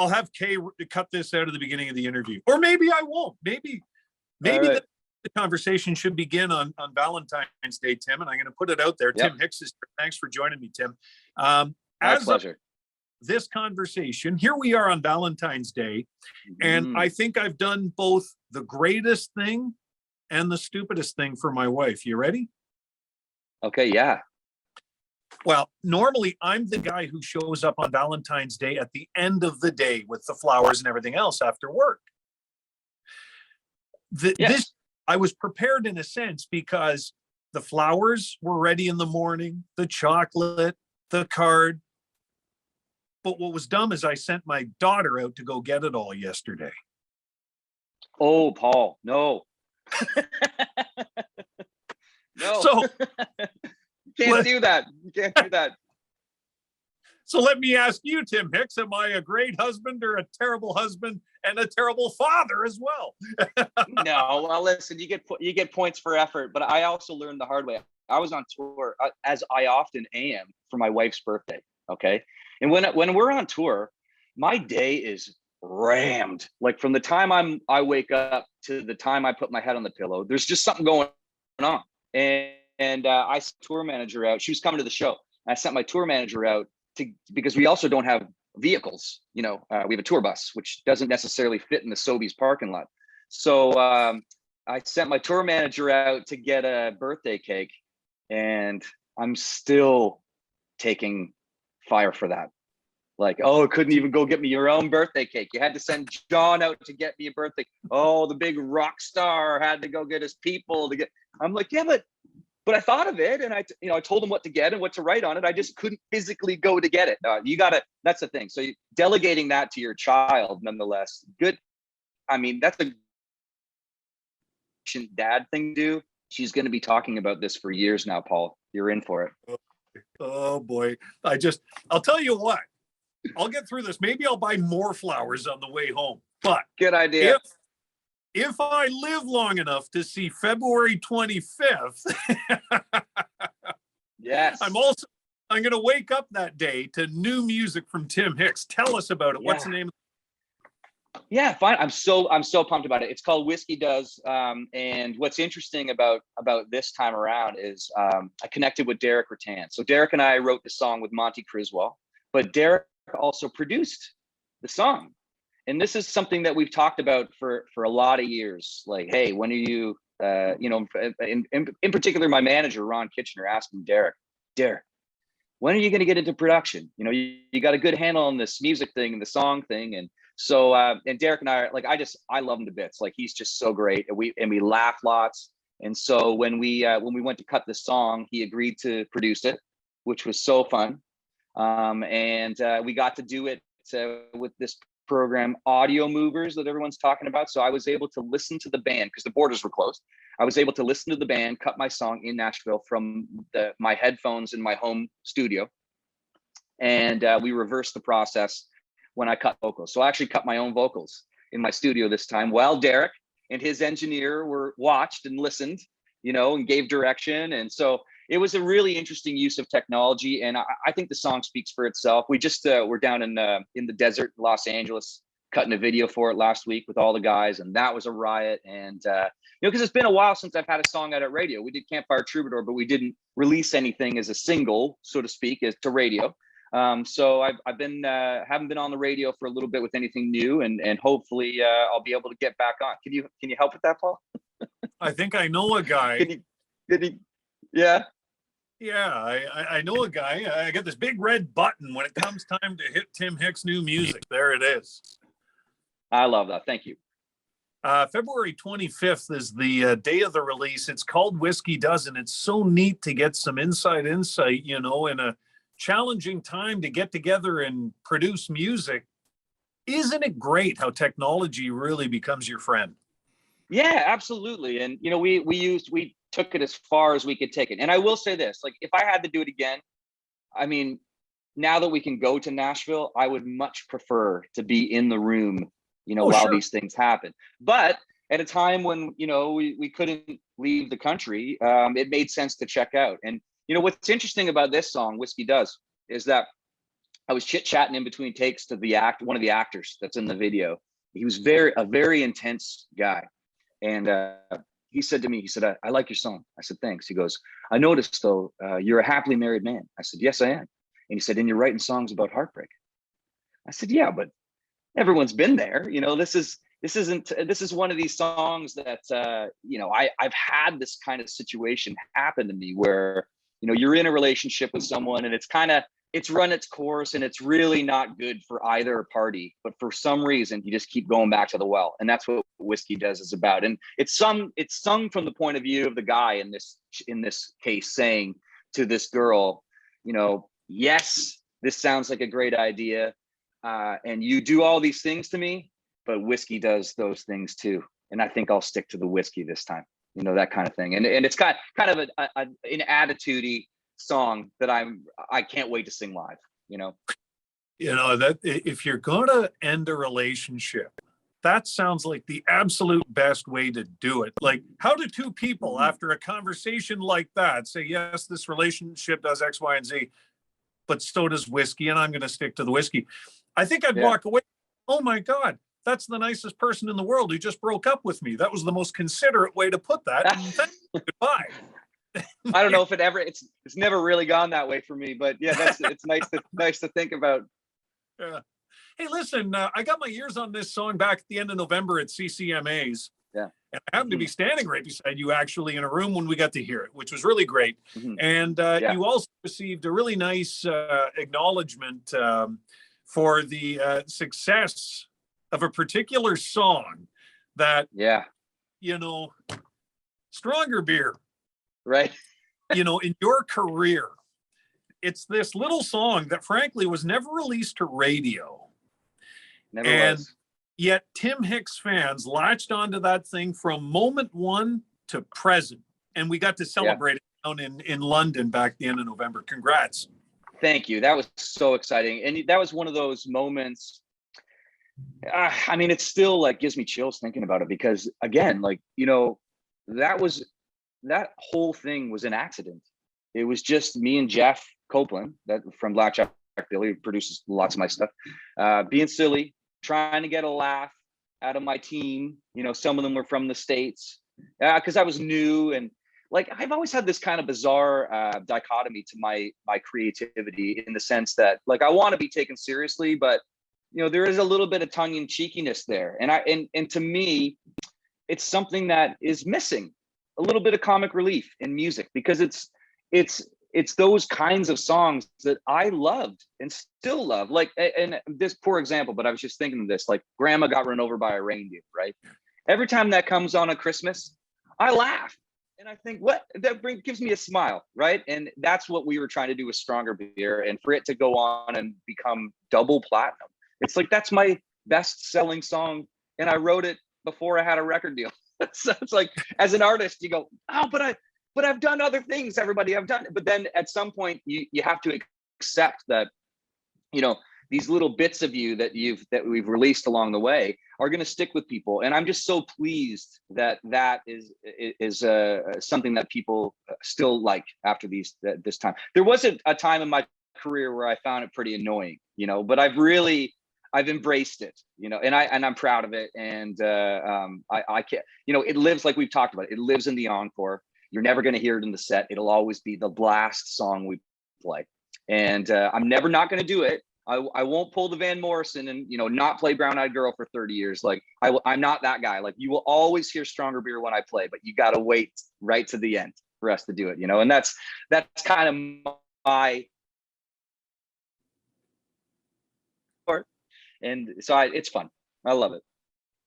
I'll have Kay cut this out of the beginning of the interview, or maybe I won't. Maybe right. the conversation should begin on Valentine's Day, Tim, and I'm going to put it out there. Yep. Tim Hicks is. Thanks for joining me, Tim. My pleasure. This conversation, here we are on Valentine's Day, and I think I've done both the greatest thing and the stupidest thing for my wife. You ready? Okay, yeah. Well, normally I'm the guy who shows up on Valentine's Day at the end of the day with the flowers and everything else after work. This I was prepared in a sense because the flowers were ready in the morning, the chocolate, the card. But what was dumb is I sent my daughter out to go get it all yesterday. Oh, Paul, no. No. So you can't do that. You can't do that. So let me ask you, Tim Hicks, am I a great husband or a terrible husband and a terrible father as well? No, well, listen, you get points for effort, but I also learned the hard way. I was on tour, as I often am, for my wife's birthday. Okay, and when we're on tour, my day is rammed. Like from the time I wake up to the time I put my head on the pillow, there's just something going on. And I sent my tour manager out. She was coming to the show. I sent my tour manager out because we also don't have vehicles. We have a tour bus, which doesn't necessarily fit in the Sobeys parking lot. So I sent my tour manager out to get a birthday cake, and I'm still taking fire for that. Like, oh, couldn't even go get me your own birthday cake. You had to send John out to get me a birthday. Oh, the big rock star had to go get his people to get. I'm like, yeah, but I thought of it, and I told him what to get and what to write on it. I just couldn't physically go to get it. That's the thing. So delegating that to your child, nonetheless, good. I mean, that's a dad thing to do. She's going to be talking about this for years now, Paul. You're in for it. Oh boy. I'll tell you what, I'll get through this. Maybe I'll buy more flowers on the way home, but good idea. If I live long enough to see February 25th, yes, I'm going to wake up that day to new music from Tim Hicks. Tell us about it. Yeah. What's the name? Yeah, fine. I'm so pumped about it. It's called Whiskey Does. And what's interesting about this time around is I connected with Derek Rattan. So Derek and I wrote the song with Monty Criswell, but Derek also produced the song. And this is something that we've talked about for a lot of years. Like, hey, when are you, in particular, my manager, Ron Kitchener, asking Derek, when are you going to get into production? You got a good handle on this music thing and the song thing. And so, and Derek and I are like, I love him to bits. Like, he's just so great. And we laugh lots. And so when we went to cut the song, he agreed to produce it, which was so fun. And we got to do it with this program, Audio Movers, that everyone's talking about. So I was able to listen to the band because the borders were closed. I was able to listen to the band cut my song in Nashville from my headphones in my home studio. And we reversed the process when I cut vocals. So I actually cut my own vocals in my studio this time while Derek and his engineer watched and listened, and gave direction. And so it was a really interesting use of technology, and I think the song speaks for itself. We just were down in the desert, Los Angeles, cutting a video for it last week with all the guys, and that was a riot. And because it's been a while since I've had a song out at radio. We did Campfire Troubadour, but we didn't release anything as a single, so to speak, as to radio. So I've haven't been on the radio for a little bit with anything new, and hopefully I'll be able to get back on. Can you help with that, Paul? I think I know a guy. Yeah. Yeah, I know a guy. I got this big red button when it comes time to hit Tim Hicks' new music. There it is. I love that. Thank you. February 25th is the day of the release. It's called Whiskey Does, and it's so neat to get some inside insight, in a challenging time to get together and produce music. Isn't it great how technology really becomes your friend? Yeah, absolutely. And, we took it as far as we could take it. And I will say this, like, if I had to do it again, I mean, now that we can go to Nashville, I would much prefer to be in the room, while these things happen. But at a time when, we couldn't leave the country, it made sense to check out. And, what's interesting about this song, Whiskey Does, is that I was chit-chatting in between takes to one of the actors that's in the video. He was a very intense guy. And he said to me, he said, I like your song. I said, thanks. He goes, I noticed though, you're a happily married man. I said, yes, I am. And he said, and you're writing songs about heartbreak. I said, yeah, but everyone's been there. This is one of these songs that, I've had this kind of situation happen to me where, you're in a relationship with someone and it's run its course and it's really not good for either party, but for some reason you just keep going back to the well. And that's what Whiskey Does is about. And it's sung from the point of view of the guy in this case saying to this girl, yes, this sounds like a great idea. And you do all these things to me, but whiskey does those things too. And I think I'll stick to the whiskey this time, that kind of thing. And it's kind of an attitude-y song that I can't wait to sing live. That if you're gonna end a relationship, that sounds like the absolute best way to do it. Like, how do two people after a conversation like that say, yes, this relationship does X, Y, and Z, but so does whiskey, and I'm going to stick to the whiskey? I think I'd walk away. Oh my God, that's the nicest person in the world who just broke up with me. That was the most considerate way to put that. Goodbye. I don't know if it's never really gone that way for me, but yeah, it's nice to think about. Yeah. Hey, listen, I got my ears on this song back at the end of November at CCMA's. Yeah. And I happened to be standing right beside you actually in a room when we got to hear it, which was really great. And you also received a really nice acknowledgement for the success of a particular song that, Stronger Beer. Right. In your career, it's this little song that frankly was never released to radio. Never was. Yet Tim Hicks fans latched onto that thing from moment one to present. And we got to celebrate it down in London back at the end of November. Congrats. Thank you. That was so exciting. And that was one of those moments. It still gives me chills thinking about it because again, that whole thing was an accident. It was just me and Jeff Copeland, that from Blackjack Billy, who produces lots of my stuff, being silly, trying to get a laugh out of my team. Some of them were from the States because I was new. And I've always had this kind of bizarre dichotomy to my creativity in the sense that I want to be taken seriously, but there is a little bit of tongue in cheekiness there. And to me, it's something that is missing. A little bit of comic relief in music because it's those kinds of songs that I loved and still love. And this poor example, but I was just thinking of this, Grandma Got Run Over by a Reindeer, right? Every time that comes on a Christmas, I laugh and I think, gives me a smile, right? And that's what we were trying to do with Stronger Beer, and for it to go on and become double platinum. It's that's my best selling song, and I wrote it before I had a record deal. So it's as an artist, you go, oh, but I've done other things, everybody. I've done it. But then at some point you have to accept that, these little bits of you that we've released along the way are going to stick with people. And I'm just so pleased that is something that people still like after this time. There was a time in my career where I found it pretty annoying, but I've embraced it, and I'm proud of it. And I can't, it lives, like we've talked about, it lives in the encore. You're never going to hear it in the set. It'll always be the blast song we play. And I'm never not going to do it. I won't pull the Van Morrison and, not play Brown Eyed Girl for 30 years. I'm not that guy. You will always hear Stronger Beer when I play, but you got to wait right to the end for us to do it, and that's kind of my, and so it's fun. I love it.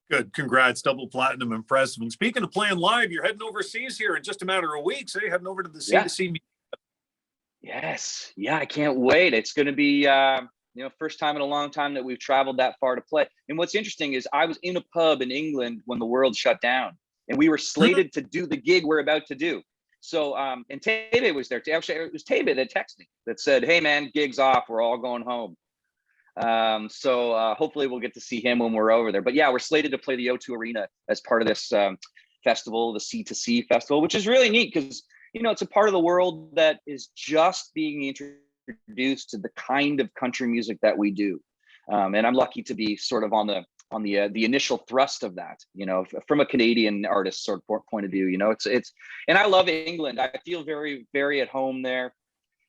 Good. Congrats. Double platinum. Impressive. And speaking of playing live, you're heading overseas here in just a matter of weeks. Hey, heading over to the sea to see me. Yes. Yeah. I can't wait. It's going to be, first time in a long time that we've traveled that far to play. And what's interesting is I was in a pub in England when the world shut down, and we were slated to do the gig we're about to do. So, and Tebe was there. Actually, it was Tebe that texted me that said, hey man, gig's off. We're all going home. So hopefully we'll get to see him when we're over there. But yeah, we're slated to play the O2 Arena as part of this festival, the C2C festival, which is really neat because, it's a part of the world that is just being introduced introduced to the kind of country music that we do. And I'm lucky to be sort of on the initial thrust of that, from a Canadian artist sort of point of view. And I love England. I feel very, very at home there.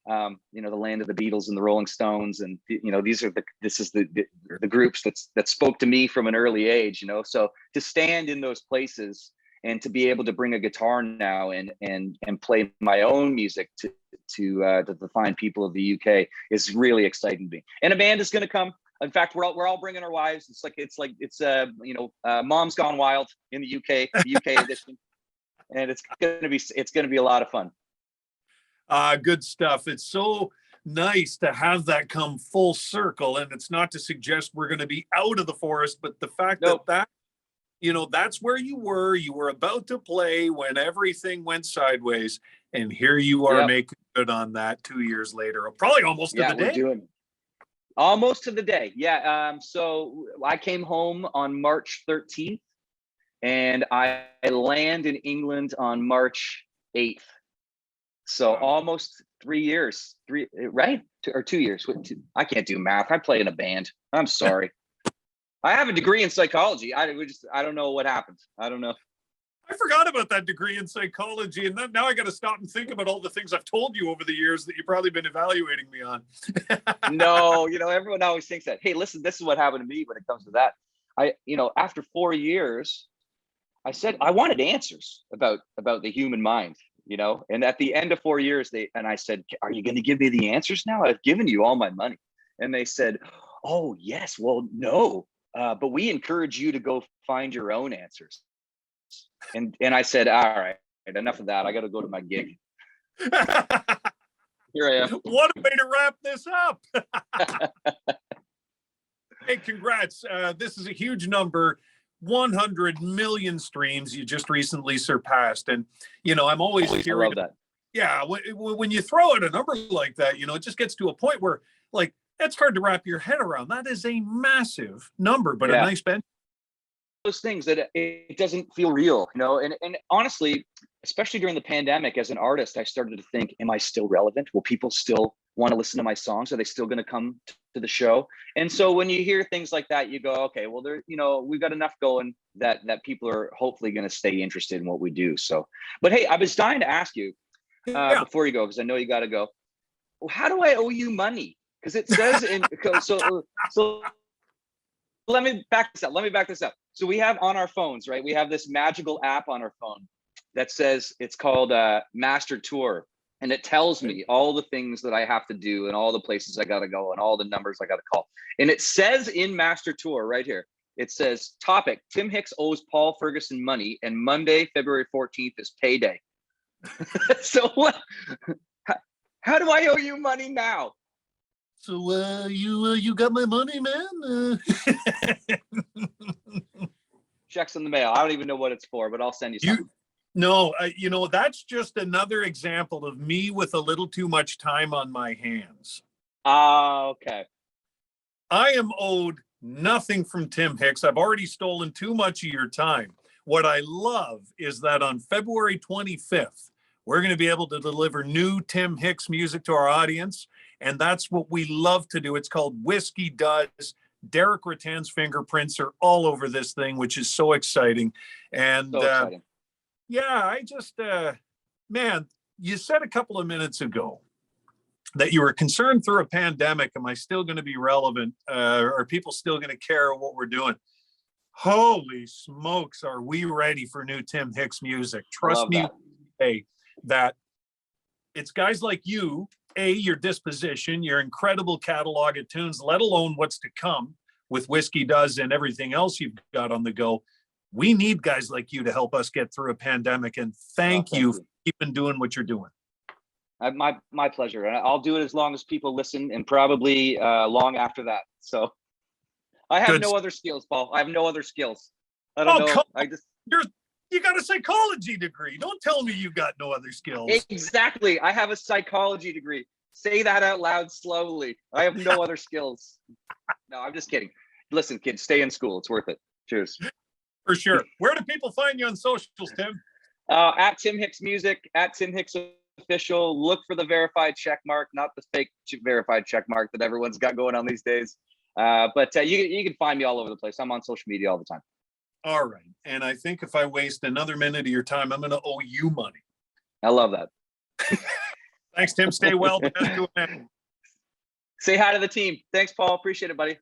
The land of the Beatles and the Rolling Stones, and this is the groups that spoke to me from an early age. So to stand in those places and to be able to bring a guitar now and play my own music to the fine people of the UK is really exciting to me. And a band is going to come. In fact, we're all bringing our wives. It's Mom's Gone Wild in the UK, the UK edition, and it's gonna be a lot of fun. Good stuff. It's so nice to have that come full circle, and it's not to suggest we're going to be out of the forest, but the fact that that's where you were about to play when everything went sideways, and here you are making good on that 2 years later, probably almost to the day. Almost to the day. Yeah. So I came home on March 13th and I land in England on March 8th. So almost 3 years, right? 2 years. I can't do math. I play in a band. I'm sorry. I have a degree in psychology. I don't know what happened. I don't know. I forgot about that degree in psychology, and now I got to stop and think about all the things I've told you over the years that you've probably been evaluating me on. No, everyone always thinks that. Hey, listen, this is what happened to me when it comes to that. After 4 years, I said I wanted answers about the human mind, And at the end of 4 years, I said, "Are you going to give me the answers now? I've given you all my money." And they said, "Oh yes, well no, but we encourage you to go find your own answers." And I said, "All right, enough of that. I got to go to my gig." Here I am. What a way to wrap this up. Hey, congrats. This is a huge number. 100 million streams you just recently surpassed. And, I'm always hearing that. Yeah. When you throw out a number like that, it just gets to a point where it's hard to wrap your head around. That is a massive number, but a nice bench. Those things that it doesn't feel real, and honestly, especially during the pandemic, as an artist, I started to think, am I still relevant? Will people still want to listen to my songs? Are they still going to come to the show? And so when you hear things like that, you go, okay, well, we've got enough going that people are hopefully going to stay interested in what we do. So, but hey, I was dying to ask you before you go, because I know you got to go. Well, how do I owe you money? Because it says so let me back this up. So we have on our phones, right? We have this magical app on our phone that says it's called Master Tour. And it tells me all the things that I have to do and all the places I got to go and all the numbers I got to call. And it says in Master Tour right here, it says topic, Tim Hicks owes Paul Ferguson money and Monday, February 14th is payday. So what? How do I owe you money now? So you got my money, man? Checks in the mail. I don't even know what it's for, but I'll send you something. No, that's just another example of me with a little too much time on my hands. Okay. I am owed nothing from Tim Hicks. I've already stolen too much of your time. What I love is that on February 25th, we're going to be able to deliver new Tim Hicks music to our audience. And that's what we love to do. It's called Whiskey Does. Derek Rattan's fingerprints are all over this thing, which is so exciting. And so exciting. I just, man, you said a couple of minutes ago that you were concerned through a pandemic. Am I still going to be relevant? Are people still going to care what we're doing? Holy smokes, are we ready for new Tim Hicks music? Trust me, that it's guys like you, your disposition, your incredible catalog of tunes, let alone what's to come with Whiskey Does and everything else you've got on the go. We need guys like you to help us get through a pandemic, and thank you for keeping doing what you're doing. My pleasure. And I'll do it as long as people listen, and probably long after that. So I have no other skills, Paul. I have no other skills. I don't know. You got a psychology degree. Don't tell me you got no other skills. Exactly. I have a psychology degree. Say that out loud slowly. I have no other skills. No, I'm just kidding. Listen, kids, stay in school. It's worth it. Cheers. For sure. Where do people find you on socials, Tim? At Tim Hicks Music, at Tim Hicks official. Look for the verified check mark, not the fake verified check mark that everyone's got going on these days. But you can find me all over the place. I'm on social media all the time. All right. And I think if I waste another minute of your time, I'm going to owe you money. I love that. Thanks, Tim. Stay well. The best to a man. Say hi to the team. Thanks, Paul. Appreciate it, buddy.